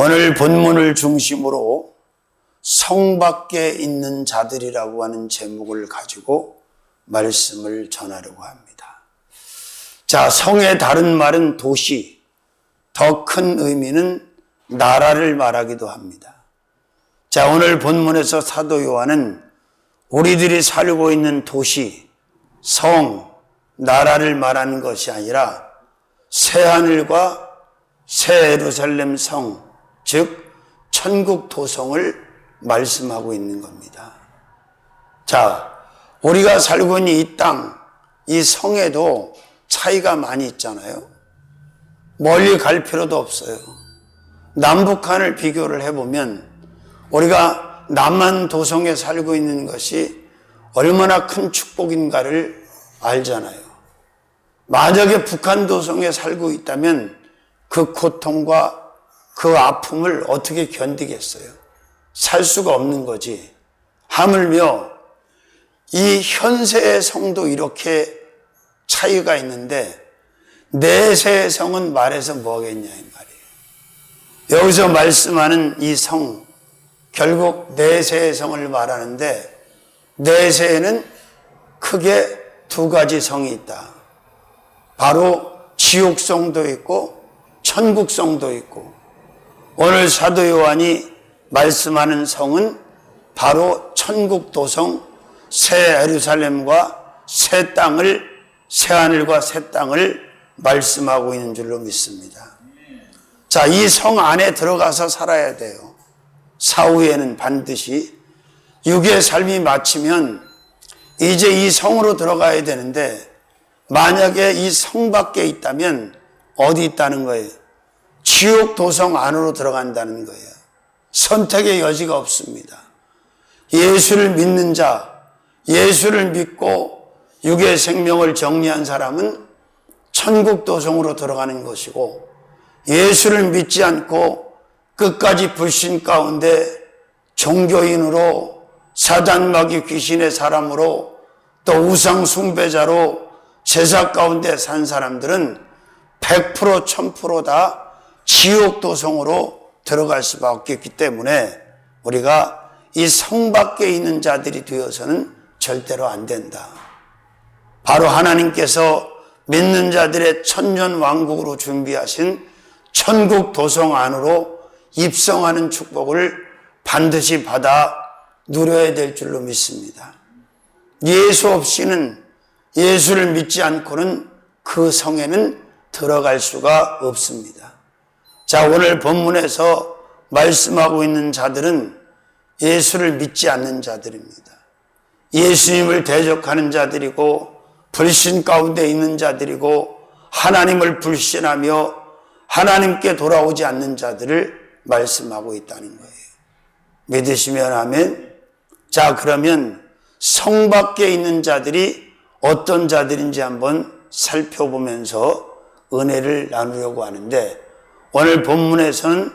오늘 본문을 중심으로 성 밖에 있는 자들이라고 하는 제목을 가지고 말씀을 전하려고 합니다. 자, 성의 다른 말은 도시, 더 큰 의미는 나라를 말하기도 합니다. 자, 오늘 본문에서 사도 요한은 우리들이 살고 있는 도시, 성, 나라를 말하는 것이 아니라 새하늘과 새 예루살렘 성, 즉 천국 도성을 말씀하고 있는 겁니다. 자, 우리가 살고 있는 이 땅, 이 성에도 차이가 많이 있잖아요. 멀리 갈 필요도 없어요. 남북한을 비교를 해보면 우리가 남한 도성에 살고 있는 것이 얼마나 큰 축복인가를 알잖아요. 만약에 북한 도성에 살고 있다면 그 고통과 그 아픔을 어떻게 견디겠어요? 살 수가 없는 거지. 하물며 이 현세의 성도 이렇게 차이가 있는데 내세의 성은 말해서 뭐겠냐 이 말이에요. 여기서 말씀하는 이 성, 결국 내세의 성을 말하는데 내세에는 크게 두 가지 성이 있다. 바로 지옥성도 있고 천국성도 있고, 오늘 사도 요한이 말씀하는 성은 바로 천국 도성 새 예루살렘과 새 땅을, 새 하늘과 새 땅을 말씀하고 있는 줄로 믿습니다. 자, 이 성 안에 들어가서 살아야 돼요. 사후에는 반드시 육의 삶이 마치면 이제 이 성으로 들어가야 되는데, 만약에 이 성 밖에 있다면 어디 있다는 거예요? 지옥 도성 안으로 들어간다는 거예요. 선택의 여지가 없습니다. 예수를 믿는 자, 예수를 믿고 육의 생명을 정리한 사람은 천국 도성으로 들어가는 것이고, 예수를 믿지 않고 끝까지 불신 가운데 종교인으로 사단 마귀 귀신의 사람으로 또 우상 숭배자로 제사 가운데 산 사람들은 100% 1000% 다 지옥 도성으로 들어갈 수밖에 없기 때문에 우리가 이 성 밖에 있는 자들이 되어서는 절대로 안 된다. 바로 하나님께서 믿는 자들의 천년 왕국으로 준비하신 천국 도성 안으로 입성하는 축복을 반드시 받아 누려야 될 줄로 믿습니다. 예수 없이는, 예수를 믿지 않고는 그 성에는 들어갈 수가 없습니다. 자, 오늘 본문에서 말씀하고 있는 자들은 예수를 믿지 않는 자들입니다. 예수님을 대적하는 자들이고 불신 가운데 있는 자들이고 하나님을 불신하며 하나님께 돌아오지 않는 자들을 말씀하고 있다는 거예요. 믿으시면 아멘. 자, 그러면 성 밖에 있는 자들이 어떤 자들인지 한번 살펴보면서 은혜를 나누려고 하는데, 오늘 본문에서는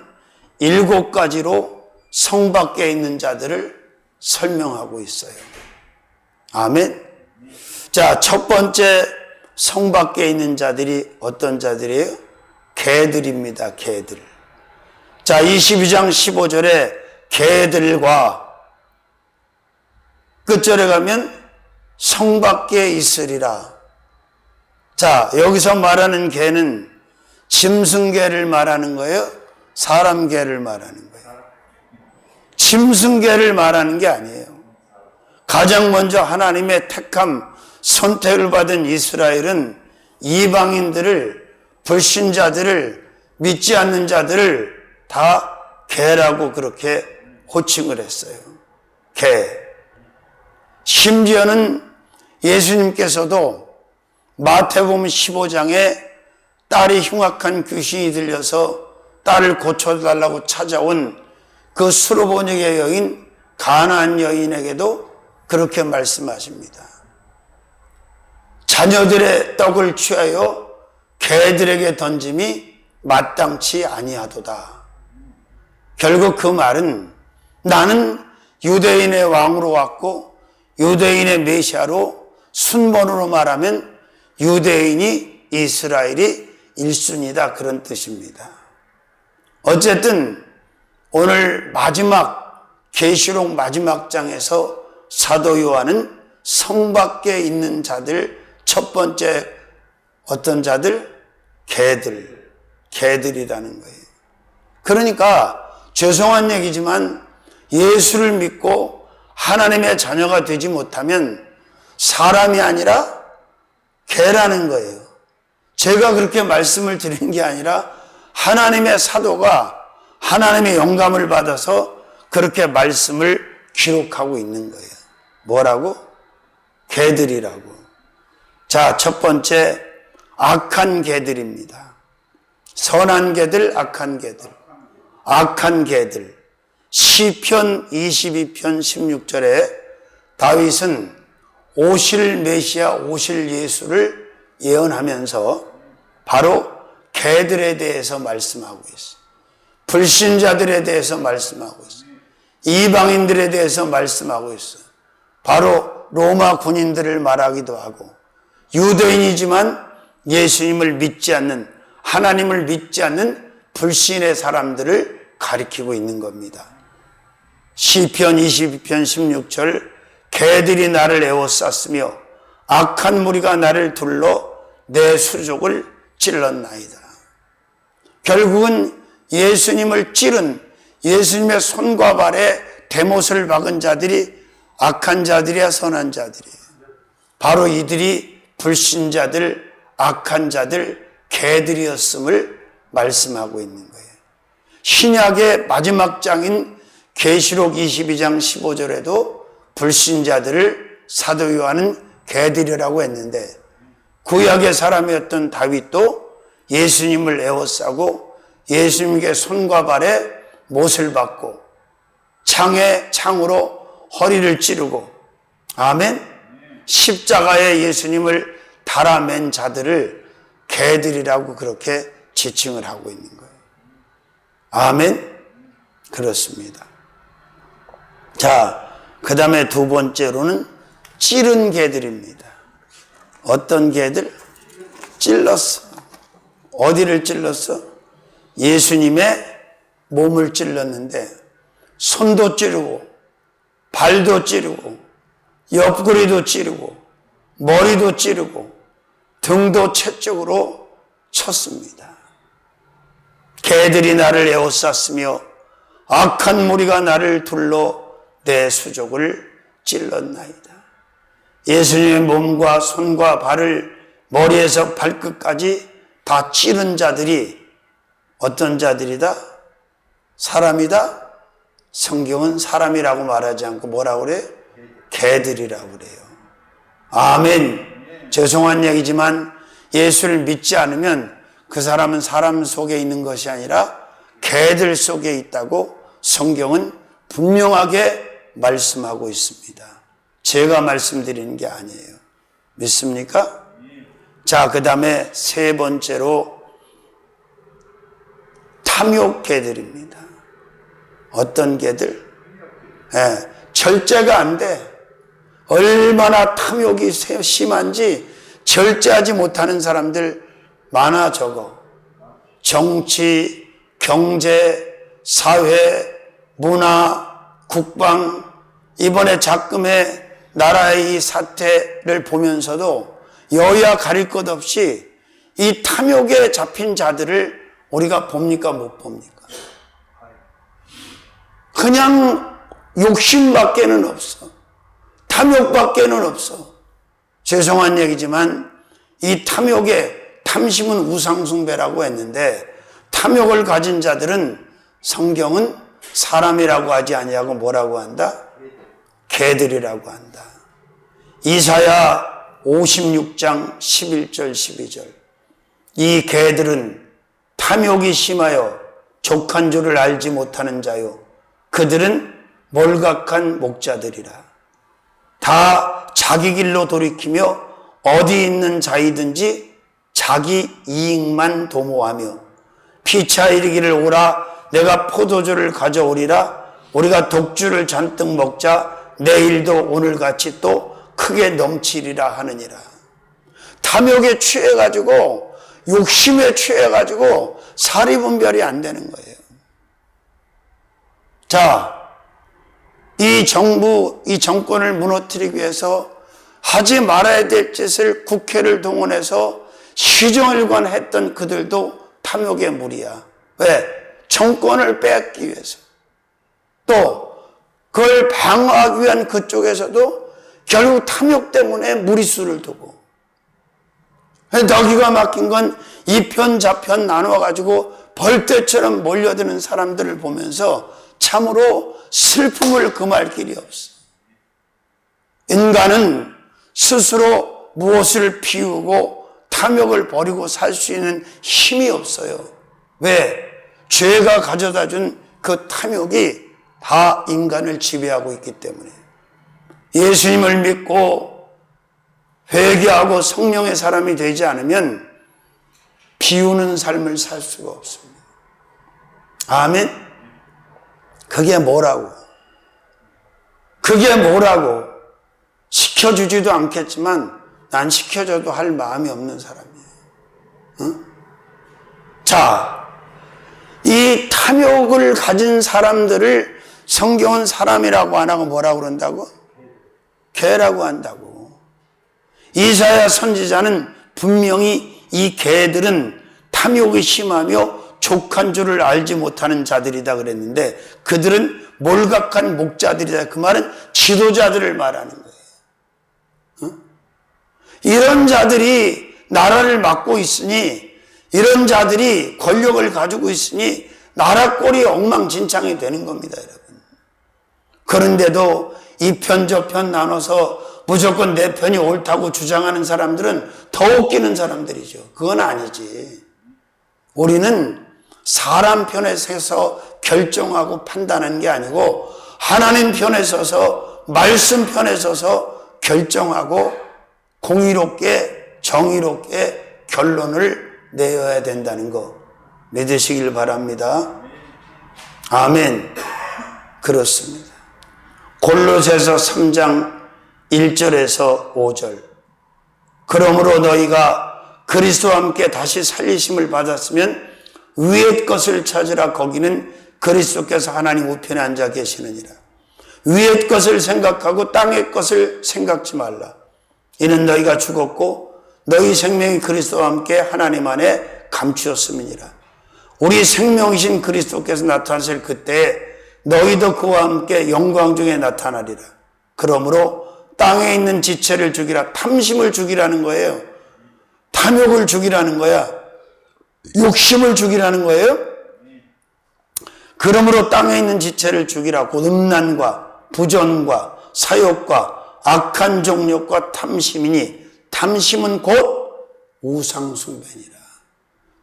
7가지로 성 밖에 있는 자들을 설명하고 있어요. 아멘. 자, 첫 번째 성 밖에 있는 자들이 어떤 자들이에요? 개들입니다. 개들. 자, 22장 15절에 개들과 끝절에 가면 성 밖에 있으리라. 자, 여기서 말하는 개는 짐승개를 말하는 거예요? 사람 개를 말하는 거예요? 짐승개를 말하는 게 아니에요. 가장 먼저 하나님의 택함, 선택을 받은 이스라엘은 이방인들을, 불신자들을, 믿지 않는 자들을 다 개라고 그렇게 호칭을 했어요. 개. 심지어는 예수님께서도 마태복음 15장에 딸이 흉악한 귀신이 들려서 딸을 고쳐달라고 찾아온 그 수로보니게 여인, 가나안 여인에게도 그렇게 말씀하십니다. 자녀들의 떡을 취하여 개들에게 던짐이 마땅치 아니하도다. 결국 그 말은 나는 유대인의 왕으로 왔고 유대인의 메시아로, 순번으로 말하면 유대인이 이스라엘이 1순위다, 그런 뜻입니다. 어쨌든 오늘 마지막 계시록 마지막 장에서 사도 요한은 성 밖에 있는 자들, 첫 번째 어떤 자들? 개들이라는 거예요. 그러니까 죄송한 얘기지만 예수를 믿고 하나님의 자녀가 되지 못하면 사람이 아니라 개라는 거예요. 제가 그렇게 말씀을 드린 게 아니라 하나님의 사도가 하나님의 영감을 받아서 그렇게 말씀을 기록하고 있는 거예요. 뭐라고? 개들이라고. 자, 첫 번째 악한 개들입니다. 선한 개들, 악한 개들. 악한 개들. 시편 22편 16절에 다윗은 오실 메시아, 오실 예수를 예언하면서 바로 개들에 대해서 말씀하고 있어요. 불신자들에 대해서 말씀하고 있어요. 이방인들에 대해서 말씀하고 있어요. 바로 로마 군인들을 말하기도 하고 유대인이지만 예수님을 믿지 않는, 하나님을 믿지 않는 불신의 사람들을 가리키고 있는 겁니다. 시편 22편 16절 개들이 나를 에워쌌으며 악한 무리가 나를 둘러 내 수족을 찔렀나이다. 결국은 예수님을 찌른, 예수님의 손과 발에 대못을 박은 자들이 악한 자들이야, 선한 자들이에요. 바로 이들이 불신자들, 악한 자들, 개들이었음을 말씀하고 있는 거예요. 신약의 마지막 장인 계시록 22장 15절에도 불신자들을 사도 요한은 개들이라고 했는데 구약의 사람이었던 다윗도 예수님을 에워싸고 예수님께 손과 발에 못을 박고 창으로 허리를 찌르고, 아멘, 십자가에 예수님을 달아맨 자들을 개들이라고 그렇게 지칭을 하고 있는 거예요. 아멘. 그렇습니다. 자, 그 다음에 두 번째로는 찌른 개들입니다. 어떤 개들? 찔렀어. 어디를 찔렀어? 예수님의 몸을 찔렀는데 손도 찌르고 발도 찌르고 옆구리도 찌르고 머리도 찌르고 등도 채찍으로 쳤습니다. 개들이 나를 에워쌌으며 악한 무리가 나를 둘러 내 수족을 찔렀나이다. 예수님의 몸과 손과 발을 머리에서 발끝까지 다 찌른 자들이 어떤 자들이다? 사람이다? 성경은 사람이라고 말하지 않고 뭐라고 그래요? 개들이라고 그래요. 아멘. 죄송한 얘기지만 예수를 믿지 않으면 그 사람은 사람 속에 있는 것이 아니라 개들 속에 있다고 성경은 분명하게 말씀하고 있습니다. 제가 말씀드리는 게 아니에요. 믿습니까? 자, 그 다음에 세 번째로 탐욕개들입니다. 어떤 개들? 절제가 안 돼. 얼마나 탐욕이 심한지 절제하지 못하는 사람들 많아 적어. 정치, 경제, 사회, 문화, 국방, 이번에 작금의 나라의 이 사태를 보면서도 여야 가릴 것 없이 이 탐욕에 잡힌 자들을 우리가 봅니까, 못 봅니까? 그냥 욕심밖에는 없어. 탐욕밖에는 없어. 죄송한 얘기지만 이 탐심은 우상숭배라고 했는데 탐욕을 가진 자들은 성경은 사람이라고 하지 아니하고 뭐라고 한다? 개들이라고 한다. 이사야 56장 11절 12절. 이 개들은 탐욕이 심하여 족한 줄을 알지 못하는 자요, 그들은 몰각한 목자들이라. 다 자기 길로 돌이키며 어디 있는 자이든지 자기 이익만 도모하며 피차 이르기를 오라, 내가 포도주를 가져오리라, 우리가 독주를 잔뜩 먹자, 내일도 오늘같이 또 크게 넘치리라 하느니라. 탐욕에 취해가지고 욕심에 취해가지고 사리분별이 안 되는 거예요. 자, 이 정부, 이 정권을 무너뜨리기 위해서 하지 말아야 될 짓을 국회를 동원해서 시정일관 했던 그들도 탐욕의 무리야. 왜? 정권을 빼앗기 위해서. 또 그걸 방어하기 위한 그쪽에서도 결국 탐욕 때문에 무리수를 두고. 너기가 막힌 건 이편 저편 나눠가지고 벌떼처럼 몰려드는 사람들을 보면서 참으로 슬픔을 금할 길이 없어. 인간은 스스로 무엇을 피우고 탐욕을 버리고 살 수 있는 힘이 없어요. 왜? 죄가 가져다 준 그 탐욕이 다 인간을 지배하고 있기 때문에. 예수님을 믿고 회개하고 성령의 사람이 되지 않으면 비우는 삶을 살 수가 없습니다. 아멘? 그게 뭐라고? 그게 뭐라고? 시켜주지도 않겠지만 난 시켜줘도 할 마음이 없는 사람이에요. 응? 자, 이 탐욕을 가진 사람들을 성경은 사람이라고 안 하고 뭐라고 그런다고? 개라고 한다고. 이사야 선지자는 분명히 이 개들은 탐욕이 심하며 족한 줄을 알지 못하는 자들이다 그랬는데 그들은 몰각한 목자들이다. 그 말은 지도자들을 말하는 거예요. 어? 이런 자들이 나라를 맡고 있으니, 이런 자들이 권력을 가지고 있으니 나라 꼴이 엉망진창이 되는 겁니다, 여러분. 그런데도 이 편 저 편 나눠서 무조건 내 편이 옳다고 주장하는 사람들은 더 웃기는 사람들이죠. 그건 아니지. 우리는 사람 편에 서서 결정하고 판단하는 게 아니고 하나님 편에 서서, 말씀 편에 서서 결정하고 공의롭게 정의롭게 결론을 내어야 된다는 거 믿으시길 바랍니다. 아멘. 그렇습니다. 골로새서 3장 1절에서 5절. 그러므로 너희가 그리스도와 함께 다시 살리심을 받았으면 위의 것을 찾으라. 거기는 그리스도께서 하나님 우편에 앉아 계시느니라. 위의 것을 생각하고 땅의 것을 생각지 말라. 이는 너희가 죽었고 너희 생명이 그리스도와 함께 하나님 안에 감추었음이니라. 우리 생명이신 그리스도께서 나타나실 그때에 너희도 그와 함께 영광 중에 나타나리라. 그러므로 땅에 있는 지체를 죽이라. 탐심을 죽이라는 거예요. 탐욕을 죽이라는 거야. 욕심을 죽이라는 거예요. 그러므로 땅에 있는 지체를 죽이라. 곧 음란과 부전과 사욕과 악한 정욕과 탐심이니 탐심은 곧 우상숭배니라.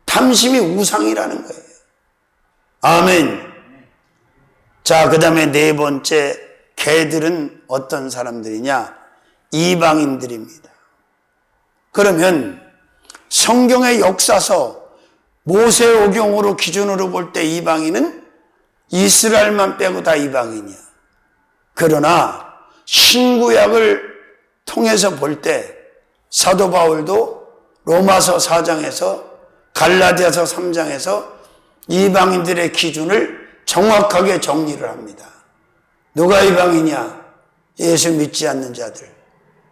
탐심이 우상이라는 거예요. 아멘. 자, 그 다음에 네 번째, 개들은 어떤 사람들이냐? 이방인들입니다. 그러면 성경의 역사서 모세오경으로 기준으로 볼 때 이방인은 이스라엘만 빼고 다 이방인이야. 그러나 신구약을 통해서 볼 때 사도 바울도 로마서 4장에서 갈라디아서 3장에서 이방인들의 기준을 정확하게 정리를 합니다. 누가 이방이냐? 예수 믿지 않는 자들,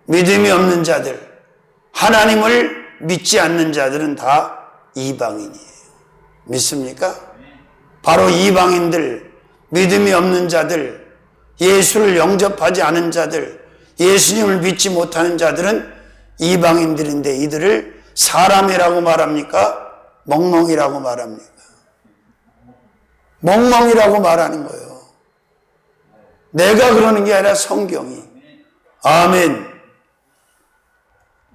믿음이 없는 자들, 하나님을 믿지 않는 자들은 다 이방인이에요. 믿습니까? 바로 이방인들, 믿음이 없는 자들, 예수를 영접하지 않은 자들, 예수님을 믿지 못하는 자들은 이방인들인데 이들을 사람이라고 말합니까? 멍멍이라고 말합니까? 멍멍이라고 말하는 거예요. 내가 그러는 게 아니라 성경이. 아멘.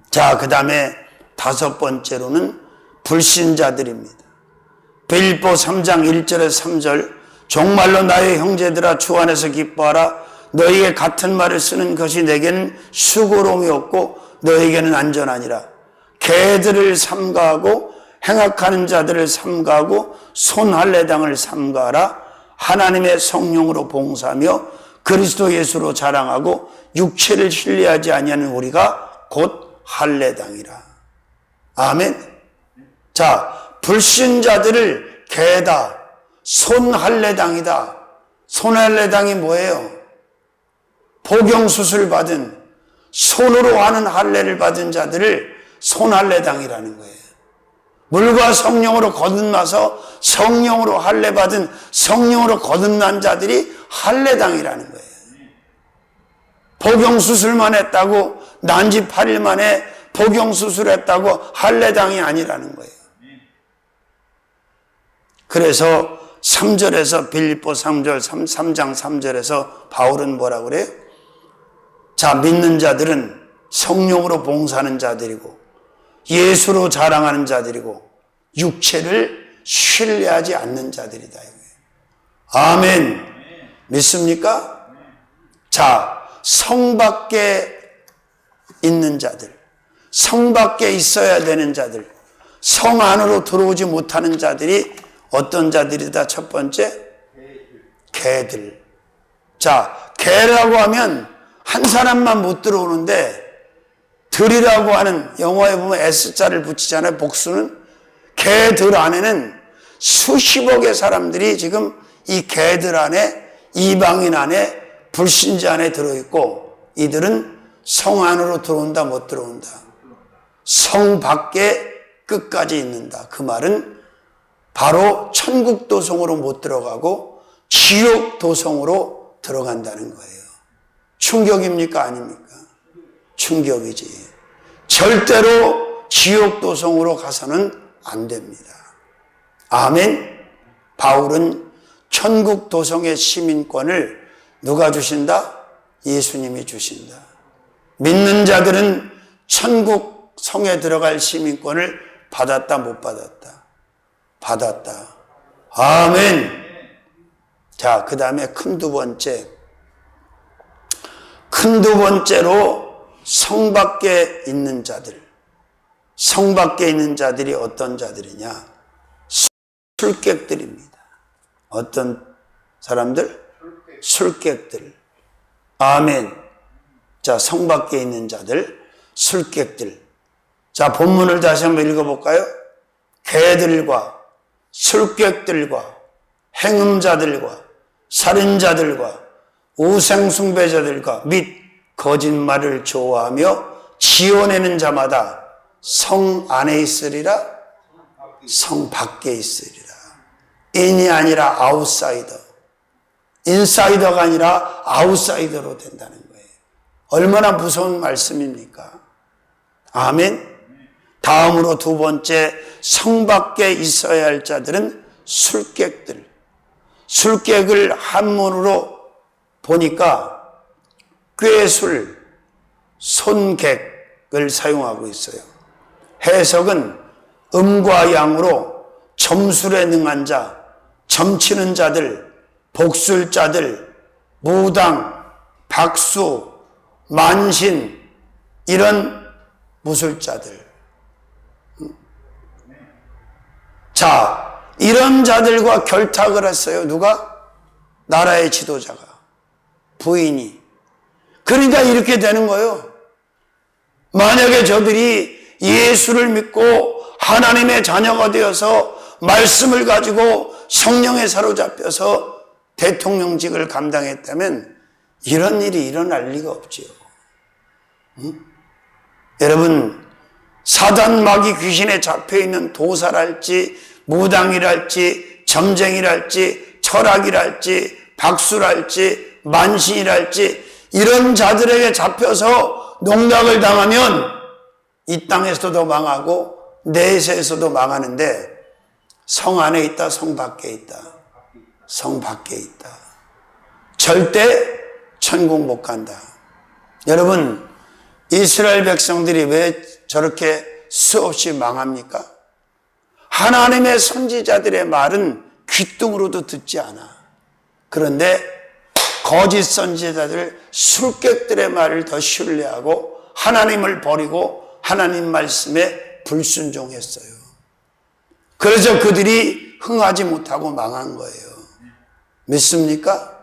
자, 그 다음에 다섯 번째로는 불신자들입니다. 빌립보 3장 1절에서 3절. 정말로 나의 형제들아 주 안에서 기뻐하라. 너희에게 같은 말을 쓰는 것이 내게는 수고로움이 없고 너희에게는 안전하니라. 개들을 삼가하고 행악하는 자들을 삼가하고 손할례당을 삼가하라. 하나님의 성령으로 봉사하며 그리스도 예수로 자랑하고 육체를 신뢰하지 아니하는 우리가 곧 할례당이라. 아멘. 자, 불신자들을 개다, 손할례당이다, 손할례당이 뭐예요? 복용수술 받은, 손으로 하는 할례를 받은 자들을 손할례당이라는 거예요. 물과 성령으로 거듭나서 성령으로 할례 받은, 성령으로 거듭난 자들이 할례당이라는 거예요. 복용수술만 했다고, 난지 8일 만에 복용수술했다고 할례당이 아니라는 거예요. 그래서 3절에서 빌립보 3장 3절에서 바울은 뭐라고 그래요? 자, 믿는 자들은 성령으로 봉사하는 자들이고 예수로 자랑하는 자들이고 육체를 신뢰하지 않는 자들이다. 아멘. 믿습니까? 자, 성 밖에 있는 자들, 성 밖에 있어야 되는 자들, 성 안으로 들어오지 못하는 자들이 어떤 자들이다? 첫 번째, 개들. 자, 개라고 하면 한 사람만 못 들어오는데, 들이라고 하는, 영어에 보면 S자를 붙이잖아요. 복수는. 개들 안에는 수십억의 사람들이 지금 이 개들 안에, 이방인 안에, 불신자 안에 들어있고, 이들은 성 안으로 들어온다, 못 들어온다. 성 밖에 끝까지 있는다. 그 말은 바로 천국 도성으로 못 들어가고 지옥 도성으로 들어간다는 거예요. 충격입니까? 아닙니까? 충격이지. 절대로 지옥 도성으로 가서는 안 됩니다. 아멘. 바울은 천국 도성의 시민권을 누가 주신다? 예수님이 주신다. 믿는 자들은 천국 성에 들어갈 시민권을 받았다, 못 받았다? 받았다. 아멘. 자, 그 다음에 큰 두 번째로 성 밖에 있는 자들. 성 밖에 있는 자들이 어떤 자들이냐? 술객들입니다. 어떤 사람들? 술객들. 아멘. 자, 성 밖에 있는 자들, 술객들. 자, 본문을 다시 한번 읽어볼까요? 개들과 술객들과 행음자들과 살인자들과 우상숭배자들과 및 거짓말을 좋아하며 지어내는 자마다 성 안에 있으리라, 성 밖에 있으리라. 인이 아니라 아웃사이더, 인사이더가 아니라 아웃사이더로 된다는 거예요. 얼마나 무서운 말씀입니까? 아멘. 다음으로 두 번째, 성 밖에 있어야 할 자들은 술객들. 술객을 한문으로 보니까 꾀술, 손객을 사용하고 있어요. 해석은 음과 양으로 점술에 능한 자, 점치는 자들, 복술자들, 무당, 박수, 만신, 이런 무술자들. 자, 이런 자들과 결탁을 했어요. 누가? 나라의 지도자가, 부인이. 그러니까 이렇게 되는 거예요. 만약에 저들이 예수를 믿고 하나님의 자녀가 되어서 말씀을 가지고 성령에 사로잡혀서 대통령직을 감당했다면 이런 일이 일어날 리가 없지요. 응? 여러분, 사단 마귀 귀신에 잡혀있는 도사랄지 무당이랄지 점쟁이랄지 철학이랄지 박수랄지 만신이랄지 이런 자들에게 잡혀서 농락을 당하면 이 땅에서도 망하고 내세에서도 망하는데 성 안에 있다, 성 밖에 있다. 성 밖에 있다. 절대 천국 못 간다. 여러분, 이스라엘 백성들이 왜 저렇게 수없이 망합니까? 하나님의 선지자들의 말은 귀뚱으로도 듣지 않아. 그런데 거짓 선지자들, 술객들의 말을 더 신뢰하고 하나님을 버리고 하나님 말씀에 불순종했어요. 그래서 그들이 흥하지 못하고 망한 거예요. 믿습니까?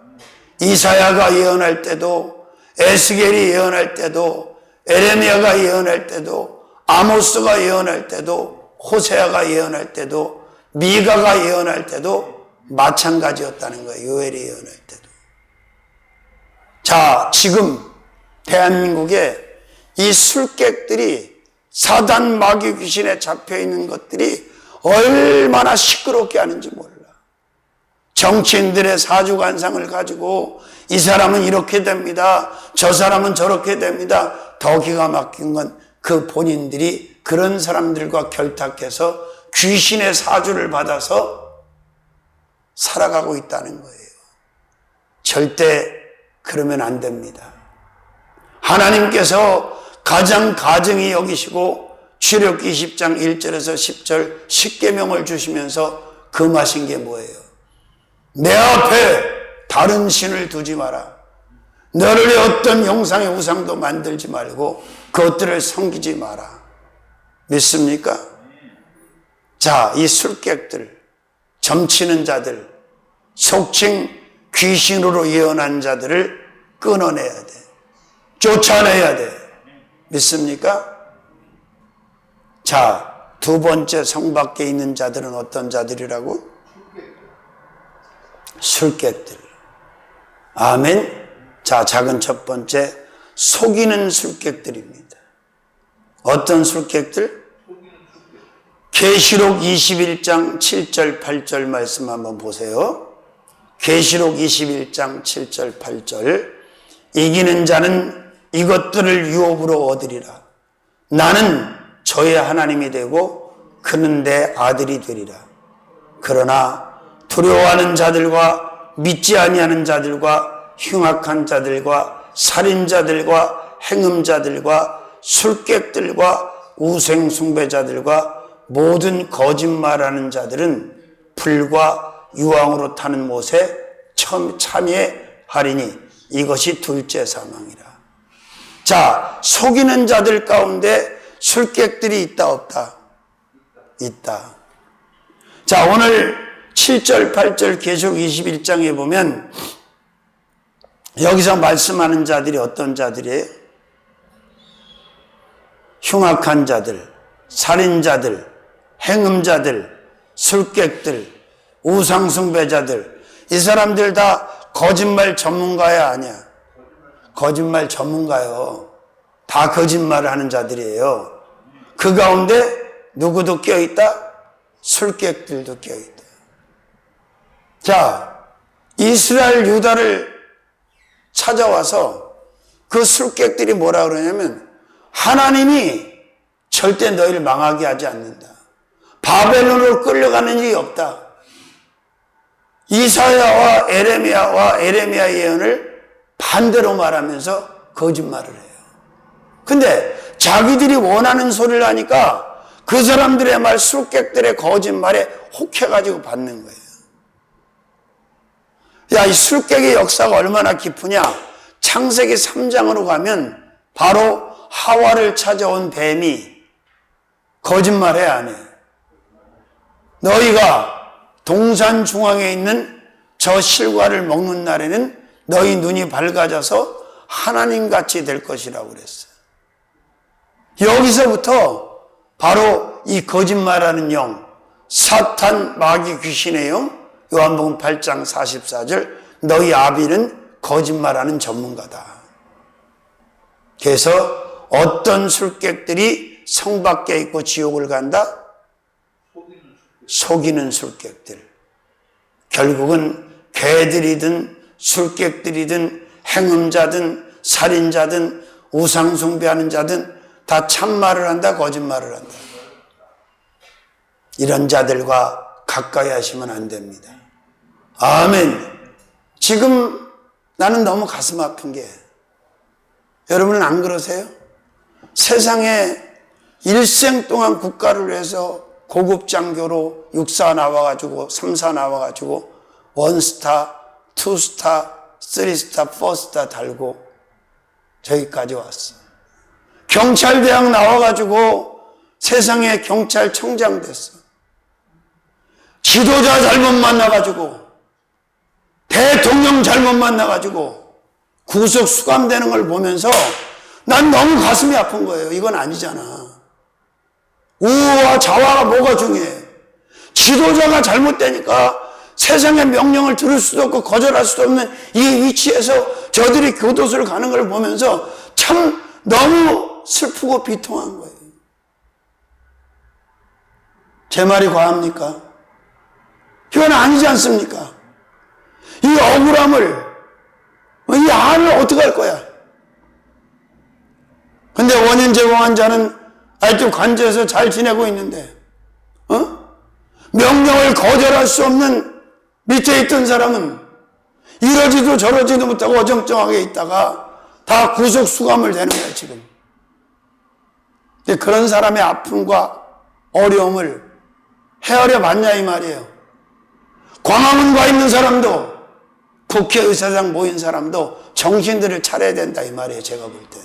이사야가 예언할 때도, 에스겔이 예언할 때도, 에레미야가 예언할 때도, 아모스가 예언할 때도, 호세아가 예언할 때도, 미가가 예언할 때도 마찬가지였다는 거예요. 요엘이 예언할 때도. 자, 지금 대한민국에 이 술객들이 사단 마귀 귀신에 잡혀있는 것들이 얼마나 시끄럽게 하는지 몰라. 정치인들의 사주관상을 가지고 이 사람은 이렇게 됩니다. 저 사람은 저렇게 됩니다. 더 기가 막힌 건 그 본인들이 그런 사람들과 결탁해서 귀신의 사주를 받아서 살아가고 있다는 거예요. 절대 그러면 안 됩니다. 하나님께서 가장 가증히 여기시고 출애굽기 20장 1절에서 10절 10계명을 주시면서 금하신 게 뭐예요? 내 앞에 다른 신을 두지 마라. 너를 위해 어떤 형상의 우상도 만들지 말고 그것들을 섬기지 마라. 믿습니까? 자, 이 술객들, 점치는 자들, 속칭 귀신으로 예언한 자들을 끊어내야 돼. 쫓아내야 돼. 믿습니까? 자, 두 번째 성 밖에 있는 자들은 어떤 자들이라고? 술객들. 아멘. 자, 작은 첫 번째, 속이는 술객들입니다. 어떤 술객들? 계시록 21장 7절 8절 말씀 한번 보세요. 계시록 21장 7절 8절. 이기는 자는 이것들을 유업으로 얻으리라. 나는 저의 하나님이 되고 그는 내 아들이 되리라. 그러나 두려워하는 자들과 믿지 아니하는 자들과 흉악한 자들과 살인자들과 행음자들과 술객들과 우생 숭배자들과 모든 거짓말하는 자들은 불과 유황으로 타는 못에 참여하리니 이것이 둘째 사망이라. 자, 속이는 자들 가운데 술객들이 있다 없다? 있다. 자, 오늘 7절 8절 계시록 21장에 보면 여기서 말씀하는 자들이 어떤 자들이에요? 흉악한 자들, 살인자들, 행음자들, 술객들, 우상숭배자들. 이 사람들 다 거짓말 전문가야 아니야? 거짓말 전문가요. 다 거짓말을 하는 자들이에요. 그 가운데 누구도 껴있다? 술객들도 껴있다. 자, 이스라엘 유다를 찾아와서 그 술객들이 뭐라 그러냐면 하나님이 절대 너희를 망하게 하지 않는다. 바벨론으로 끌려가는 일이 없다. 이사야와 에레미야 예언을 반대로 말하면서 거짓말을 해요. 근데 자기들이 원하는 소리를 하니까 그 사람들의 말, 술객들의 거짓말에 혹해가지고 받는 거예요. 야, 이 술객의 역사가 얼마나 깊으냐? 창세기 3장으로 가면 바로 하와를 찾아온 뱀이 거짓말해 안 해? 너희가 동산 중앙에 있는 저 실과를 먹는 날에는 너희 눈이 밝아져서 하나님같이 될 것이라고 그랬어요. 여기서부터 바로 이 거짓말하는 영, 사탄, 마귀, 귀신의 영, 요한복음 8장 44절, 너희 아비는 거짓말하는 전문가다. 그래서 어떤 술객들이 성 밖에 있고 지옥을 간다? 속이는 술객들. 결국은 개들이든 술객들이든 행음자든 살인자든 우상숭배하는 자든 다 참말을 한다, 거짓말을 한다. 이런 자들과 가까이 하시면 안 됩니다. 아멘. 지금 나는 너무 가슴 아픈 게, 여러분은 안 그러세요? 세상에 일생 동안 국가를 위해서 고급 장교로 6사 나와가지고 3사 나와가지고 1스타, 2스타, 3스타, 4스타 달고 저기까지 왔어. 경찰대학 나와가지고 세상에 경찰청장 됐어. 지도자 잘못 만나가지고, 대통령 잘못 만나가지고 구속 수감되는 걸 보면서 난 너무 가슴이 아픈 거예요. 이건 아니잖아. 우와 좌와가 뭐가 중요해? 지도자가 잘못되니까 세상의 명령을 들을 수도 없고 거절할 수도 없는 이 위치에서 저들이 교도소를 가는 걸 보면서 참 너무 슬프고 비통한 거예요. 제 말이 과합니까? 이건 아니지 않습니까? 이 억울함을, 이 한을 어떻게 할 거야? 근데 원인 제공한 자는 아직도 관저에서 잘 지내고 있는데, 명령을 거절할 수 없는 밑에 있던 사람은 이러지도 저러지도 못하고 어정쩡하게 있다가 다 구속 수감을 되는 거야, 지금. 근데 그런 사람의 아픔과 어려움을 헤아려 봤냐, 이 말이에요. 광화문 가 있는 사람도, 국회의사당 모인 사람도 정신들을 차려야 된다, 이 말이에요, 제가 볼 땐.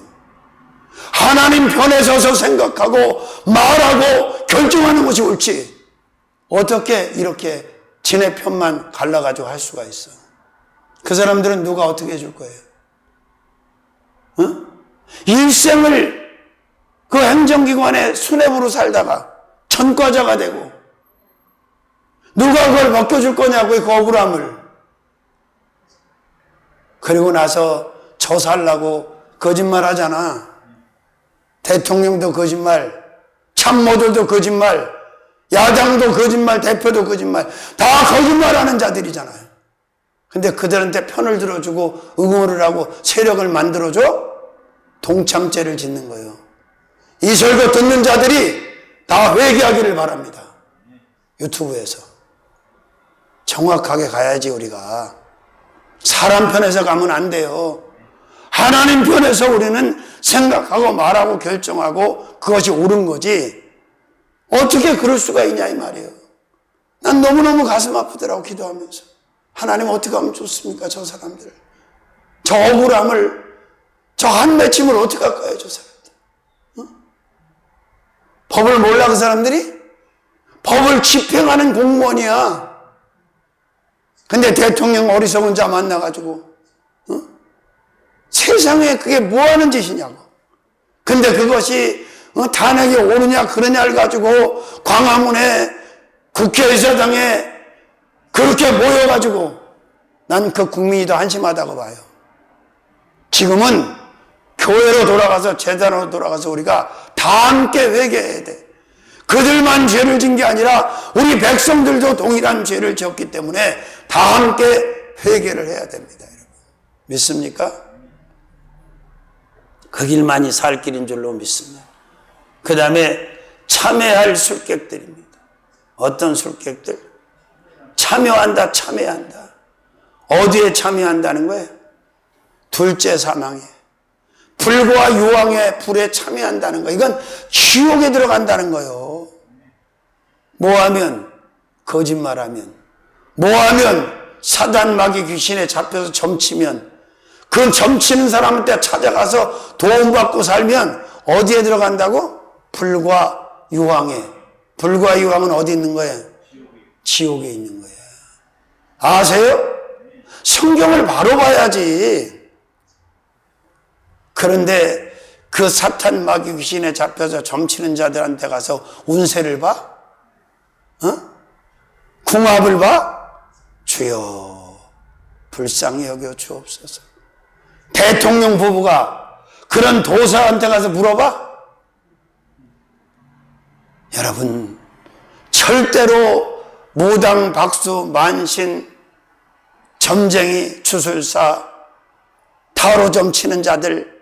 하나님 편에 서서 생각하고 말하고 결정하는 것이 옳지. 어떻게 이렇게 지네 편만 갈라가지고 할 수가 있어? 그 사람들은 누가 어떻게 해줄 거예요? 일생을 그 행정기관의 수뇌부로 살다가 전과자가 되고 누가 그걸 벗겨줄 거냐고, 그 억울함을. 그리고 나서 저 살라고 거짓말 하잖아. 대통령도 거짓말, 참모들도 거짓말, 야당도 거짓말, 대표도 거짓말, 다 거짓말하는 자들이잖아요. 근데 그들한테 편을 들어주고 응원을 하고 세력을 만들어줘? 동참죄를 짓는 거예요. 이 설교 듣는 자들이 다 회개하기를 바랍니다. 유튜브에서. 정확하게 가야지, 우리가. 사람 편에서 가면 안 돼요. 하나님 편에서 우리는 생각하고 말하고 결정하고 그것이 옳은 거지. 어떻게 그럴 수가 있냐, 이 말이에요. 난 너무너무 가슴 아프더라고, 기도하면서. 하나님 어떻게 하면 좋습니까, 저 사람들. 저 억울함을, 저 한맺힘을 어떻게 할까요, 저 사람들. 법을 몰라, 그 사람들이? 법을 집행하는 공무원이야. 근데 대통령 어리석은 자 만나가지고 세상에 그게 뭐 하는 짓이냐고. 근데 그것이 탄핵이 오느냐 그러냐를 가지고 광화문에 국회의사당에 그렇게 모여가지고 난 그 국민이 더 한심하다고 봐요. 지금은 교회로 돌아가서, 제단으로 돌아가서 우리가 다 함께 회개해야 돼. 그들만 죄를 진 게 아니라 우리 백성들도 동일한 죄를 지었기 때문에 다 함께 회개를 해야 됩니다, 여러분. 믿습니까? 그 길만이 살 길인 줄로 믿습니다. 그 다음에 참여할 술객들입니다. 어떤 술객들? 참여한다, 참여한다. 어디에 참여한다는 거예요? 둘째 사망에. 불과 유황의 불에 참여한다는 거. 이건 지옥에 들어간다는 거예요. 뭐하면? 거짓말하면. 뭐하면? 사단 마귀 귀신에 잡혀서 점치면, 그 점치는 사람한테 찾아가서 도움받고 살면 어디에 들어간다고? 불과 유황에. 불과 유황은 어디 있는 거예요? 지옥에 있는 거예요. 아세요? 성경을 바로 봐야지. 그런데 그 사탄 마귀 귀신에 잡혀서 점치는 자들한테 가서 운세를 봐? 궁합을 봐? 주여 불쌍히 여겨 주옵소서. 대통령 부부가 그런 도사한테 가서 물어봐? 여러분, 절대로 무당, 박수, 만신, 점쟁이, 주술사, 타로 점치는 자들,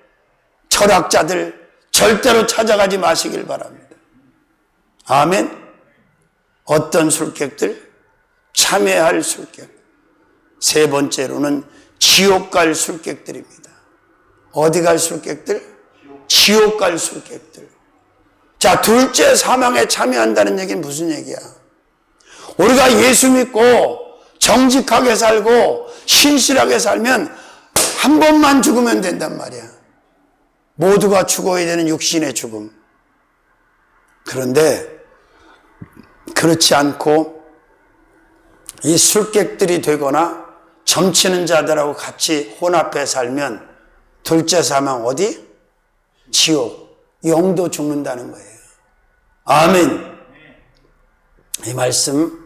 철학자들 절대로 찾아가지 마시길 바랍니다. 아멘. 어떤 술객들? 참여할 술객. 세 번째로는 지옥 갈 술객들입니다. 어디 갈 술객들? 지옥 갈 술객들. 자, 둘째 사망에 참여한다는 얘기는 무슨 얘기야? 우리가 예수 믿고 정직하게 살고 신실하게 살면 한 번만 죽으면 된단 말이야. 모두가 죽어야 되는 육신의 죽음. 그런데 그렇지 않고 이 술객들이 되거나 점치는 자들하고 같이 혼합해 살면 둘째 사망 어디? 지옥. 영도 죽는다는 거예요. 아멘. 이 말씀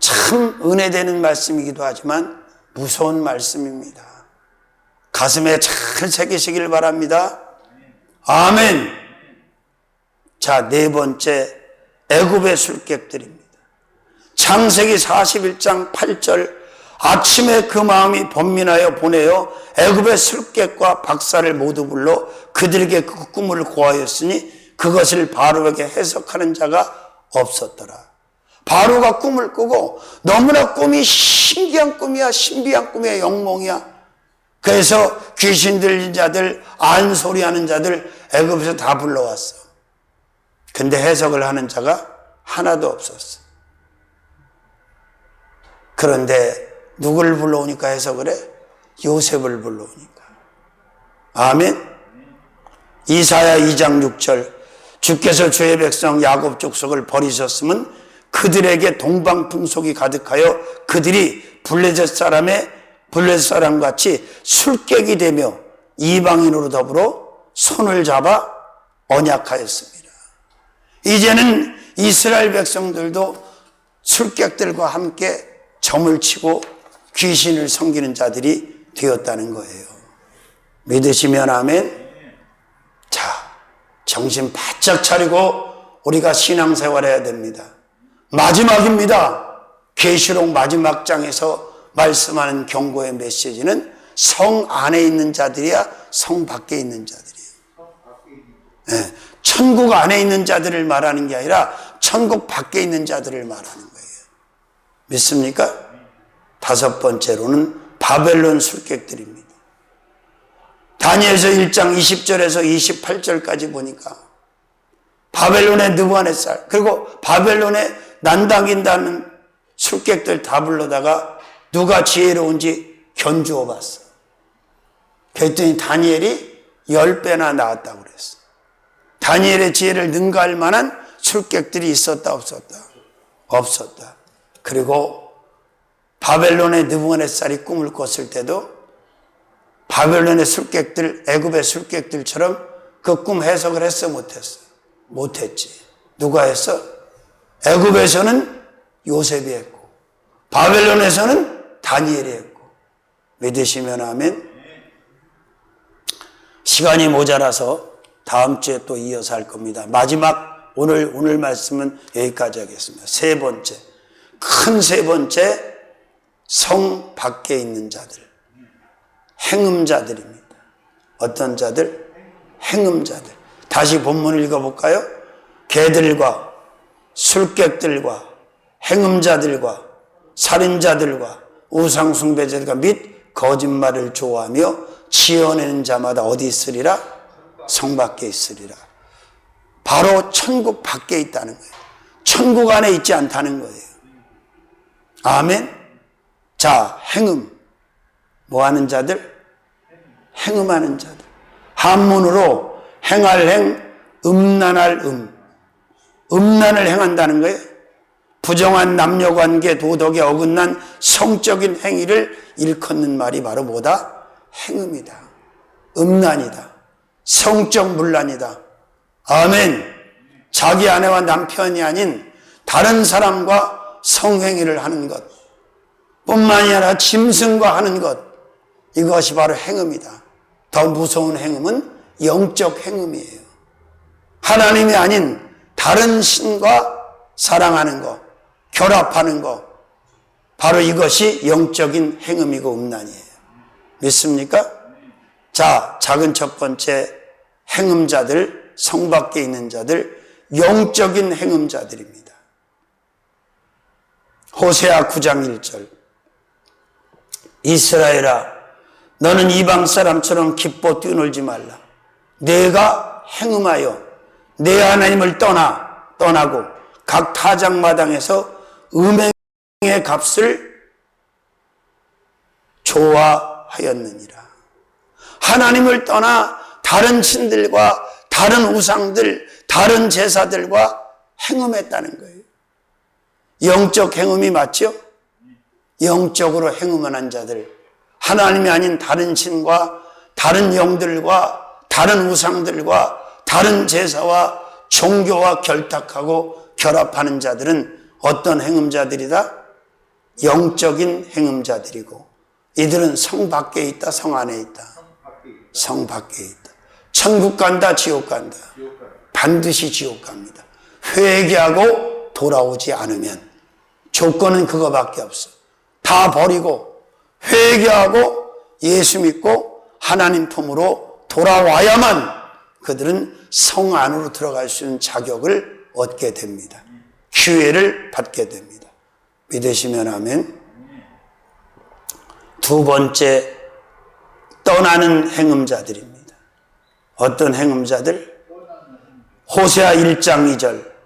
참 은혜되는 말씀이기도 하지만 무서운 말씀입니다. 가슴에 잘 새기시길 바랍니다. 아멘. 자, 네 번째, 애굽의 술객들입니다. 창세기 41장 8절, 아침에 그 마음이 번민하여 보내어 애굽의 술객과 박사를 모두 불러 그들에게 그 꿈을 고하였으니 그것을 바로에게 해석하는 자가 없었더라. 바로가 꿈을 꾸고 너무나 꿈이 신기한 꿈이야, 신비한 꿈이야, 영몽이야. 그래서 귀신 들린 자들, 안 소리하는 자들 애굽에서 다 불러왔어. 근데 해석을 하는 자가 하나도 없었어. 그런데 누굴 불러오니까 해석을 해? 요셉을 불러오니까. 아멘. 이사야 2장 6절, 주께서 주의 백성 야곱 족속을 버리셨으면 그들에게 동방풍속이 가득하여 그들이 블레셋 사람같이 술객이 되며 이방인으로 더불어 손을 잡아 언약하였습니다. 이제는 이스라엘 백성들도 술객들과 함께 점을 치고 귀신을 섬기는 자들이 되었다는 거예요. 믿으시면 아멘. 자, 정신 바짝 차리고 우리가 신앙생활해야 됩니다. 마지막입니다. 계시록 마지막 장에서 말씀하는 경고의 메시지는 성 안에 있는 자들이야, 성 밖에 있는 자들이에요. 네, 천국 안에 있는 자들을 말하는 게 아니라 천국 밖에 있는 자들을 말하는 거예요. 믿습니까? 다섯 번째로는 바벨론 술객들입니다. 다니엘서 1장 20절에서 28절까지 보니까 바벨론의 느부갓네살, 그리고 바벨론에 난당긴다는 술객들 다 불러다가 누가 지혜로운지 견주어 봤어. 그랬더니 다니엘이 10배나 나왔다고 그랬어. 다니엘의 지혜를 능가할 만한 술객들이 있었다, 없었다? 없었다. 그리고 바벨론의 느부갓네살이 꿈을 꿨을 때도 바벨론의 술객들, 애굽의 술객들처럼 그 꿈 해석을 했어, 못했어? 못했지. 누가 했어? 애굽에서는 요셉이 했고 바벨론에서는 다니엘이 했고. 믿으시면 아멘. 시간이 모자라서 다음 주에 또 이어서 할 겁니다. 마지막 오늘 말씀은 여기까지 하겠습니다. 세 번째, 큰 세 번째, 성 밖에 있는 자들, 행음자들입니다. 어떤 자들? 행음자들. 다시 본문을 읽어볼까요? 개들과 술객들과 행음자들과 살인자들과 우상숭배자들과 및 거짓말을 좋아하며 지어내는 자마다 어디 있으리라? 성 밖에 있으리라. 바로 천국 밖에 있다는 거예요. 천국 안에 있지 않다는 거예요. 아멘. 자, 행음. 뭐 하는 자들? 행음하는 자들. 한문으로 행할 행, 음란할 음란을 행한다는 거예요. 부정한 남녀관계 도덕에 어긋난 성적인 행위를 일컫는 말이 바로 뭐다? 행음이다. 음란이다. 성적 문란이다. 아멘. 자기 아내와 남편이 아닌 다른 사람과 성행위를 하는 것 뿐만이 아니라 짐승과 하는 것, 이것이 바로 행음이다. 더 무서운 행음은 영적 행음이에요. 하나님이 아닌 다른 신과 사랑하는 것, 결합하는 것, 바로 이것이 영적인 행음이고 음란이에요. 믿습니까? 자, 작은 첫 번째, 행음자들, 성 밖에 있는 자들, 영적인 행음자들입니다. 호세아 9장 1절, 이스라엘아, 너는 이방 사람처럼 기뻐 뛰놀지 말라. 내가 행음하여 내 하나님을 떠나고 각 타작마당에서 음행의 값을 좋아하였느니라. 하나님을 떠나 다른 신들과 다른 우상들, 다른 제사들과 행음했다는 거예요. 영적 행음이 맞죠? 영적으로 행음한 자들, 하나님이 아닌 다른 신과 다른 영들과 다른 우상들과 다른 제사와 종교와 결탁하고 결합하는 자들은 어떤 행음자들이다? 영적인 행음자들이고, 이들은 성 밖에 있다, 성 안에 있다. 성 밖에 있다. 천국 간다, 지옥 간다. 반드시 지옥 갑니다. 회개하고 돌아오지 않으면. 조건은 그거밖에 없어. 다 버리고 회개하고 예수 믿고 하나님 품으로 돌아와야만 그들은 성 안으로 들어갈 수 있는 자격을 얻게 됩니다. 기회를 받게 됩니다. 믿으시면 아멘. 두 번째, 떠나는 행음자들입니다. 어떤 행음자들? 호세아 1장 2절.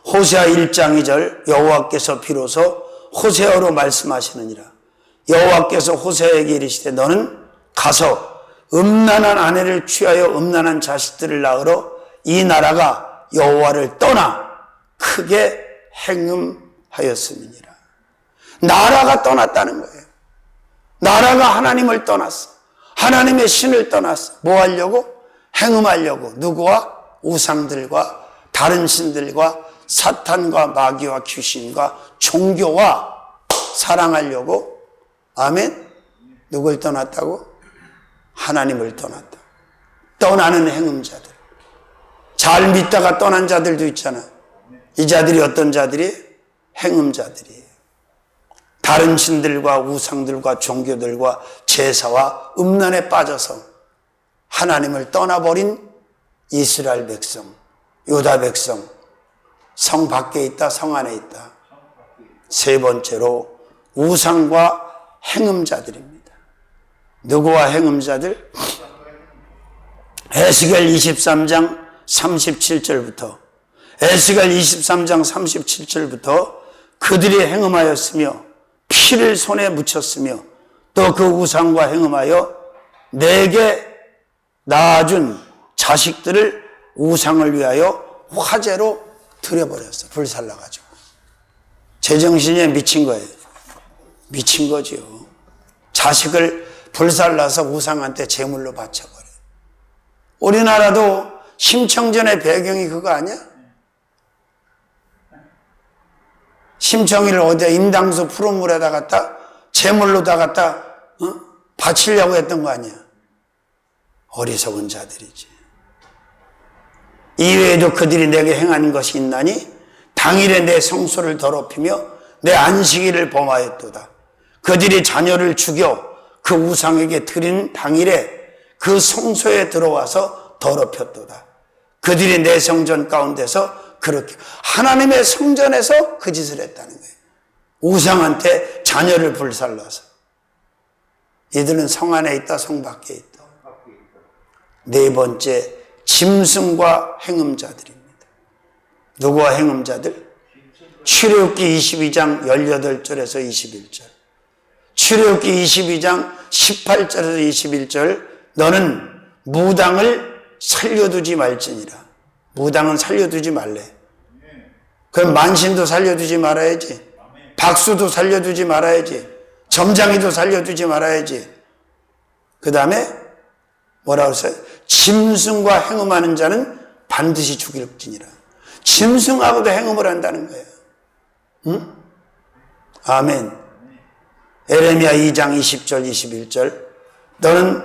호세아 1장 2절 여호와께서 비로소 호세아로 말씀하시느니라. 여호와께서 호세아에게 이르시되 너는 가서 음란한 아내를 취하여 음란한 자식들을 낳으러 이 나라가 여호와를 떠나 크게 행음하였음이니라. 나라가 떠났다는 거예요. 나라가 하나님을 떠났어. 하나님의 신을 떠났어. 뭐 하려고? 행음하려고. 누구와? 우상들과 다른 신들과 사탄과 마귀와 귀신과 종교와 사랑하려고. 아멘. 누굴 떠났다고? 하나님을 떠났다. 떠나는 행음자들. 잘 믿다가 떠난 자들도 있잖아. 이 자들이 어떤 자들이? 행음자들이에요. 다른 신들과 우상들과 종교들과 제사와 음란에 빠져서 하나님을 떠나버린 이스라엘 백성, 유다 백성, 성 밖에 있다, 성 안에 있다. 세 번째로 우상과 행음자들입니다. 누구와 행음자들? 에스겔 23장 37절부터 에스겔 23장 37절부터 그들이 행음하였으며 피를 손에 묻혔으며 또 그 우상과 행음하여 내게 낳아준 자식들을 우상을 위하여 화제로 드려버렸어. 불살라가지고. 제정신에 미친 거예요. 미친 거지요. 자식을 불살라서 우상한테 제물로 바쳐버려. 우리나라도 심청전의 배경이 그거 아니야? 심청이를 어디 임당수 푸른물에다 갖다 제물로 다 갖다 바치려고 했던 거 아니야? 어리석은 자들이지. 이외에도 그들이 내게 행한 것이 있나니 당일에 내 성소를 더럽히며 내 안식일을 범하였도다. 그들이 자녀를 죽여 그 우상에게 드린 당일에 그 성소에 들어와서 더럽혔도다. 그들이 내 성전 가운데서 그렇게 하나님의 성전에서 그 짓을 했다는 거예요. 우상한테 자녀를 불살라서. 이들은 성 안에 있다, 성 밖에 있다. 네 번째, 짐승과 행음자들입니다. 누구와 행음자들? 출애굽기 22장 18절에서 21절. 출애굽기 22장 18절에서 21절. 너는 무당을 살려두지 말지니라. 무당은 살려두지 말래. 그럼 만신도 살려두지 말아야지. 박수도 살려두지 말아야지. 점장이도 살려두지 말아야지. 그 다음에 뭐라고 했어요? 짐승과 행음하는 자는 반드시 죽일지니라. 짐승하고도 행음을 한다는 거예요. 응? 아멘. 에레미야 2장 20절 21절. 너는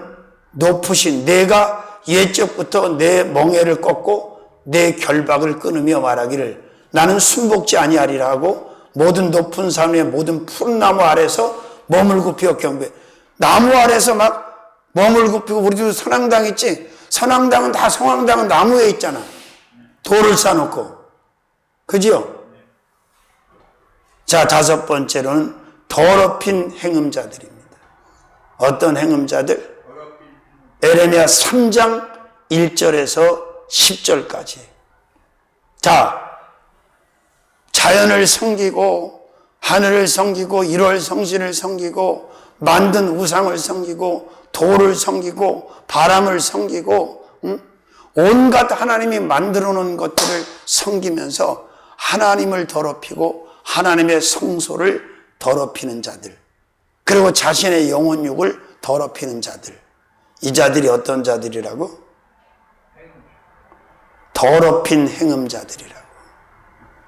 높으신 내가 옛적부터 내 멍에를 꺾고 내 결박을 끊으며 말하기를 나는 순복지 아니하리라 하고 모든 높은 산 위에 모든 푸른 나무 아래서 몸을 굽히어 경배. 나무 아래서 막 몸을 굽히고. 우리도 선왕당 있지? 선왕당은 다 성왕당은 나무에 있잖아. 돌을 쌓아놓고. 그지요? 자, 다섯 번째로는 더럽힌 행음자들입니다. 어떤 행음자들? 에레미야 3장 1절에서 10절까지. 자, 자연을 섬기고 하늘을 섬기고 1월 성신을 섬기고 만든 우상을 섬기고 돌을 섬기고 바람을 섬기고 온갖 하나님이 만들어 놓은 것들을 섬기면서 하나님을 더럽히고 하나님의 성소를 더럽히는 자들, 그리고 자신의 영혼육을 더럽히는 자들. 이 자들이 어떤 자들이라고? 더럽힌 행음자들이라고.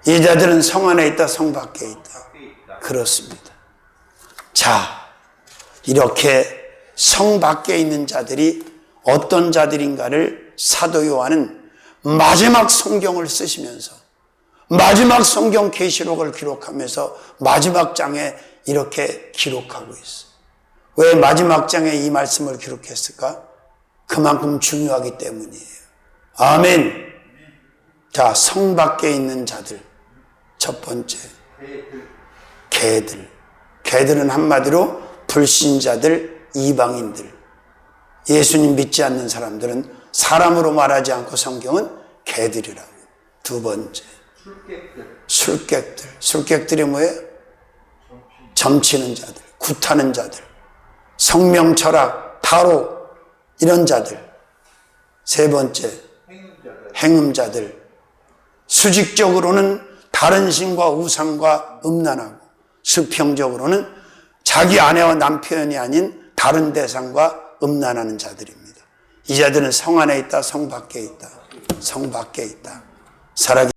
이 자들은 성 안에 있다, 성 밖에 있다. 그렇습니다. 자, 이렇게 성 밖에 있는 자들이 어떤 자들인가를 사도 요한은 마지막 성경을 쓰시면서 마지막 성경 계시록을 기록하면서 마지막 장에 이렇게 기록하고 있어요. 왜 마지막 장에 이 말씀을 기록했을까? 그만큼 중요하기 때문이에요. 아멘. 자, 성 밖에 있는 자들. 첫 번째, 개들. 개들은 한마디로 불신자들, 이방인들. 예수님 믿지 않는 사람들은 사람으로 말하지 않고 성경은 개들이라고. 두 번째, 술객들. 술객들이 뭐예요? 점치는 자들, 굿하는 자들, 성명 철학, 타로 이런 자들. 세 번째, 행음자들. 수직적으로는 다른 신과 우상과 음란하고 수평적으로는 자기 아내와 남편이 아닌 다른 대상과 음란하는 자들입니다. 이 자들은 성 안에 있다, 성 밖에 있다. 성 밖에 있다. 살아계신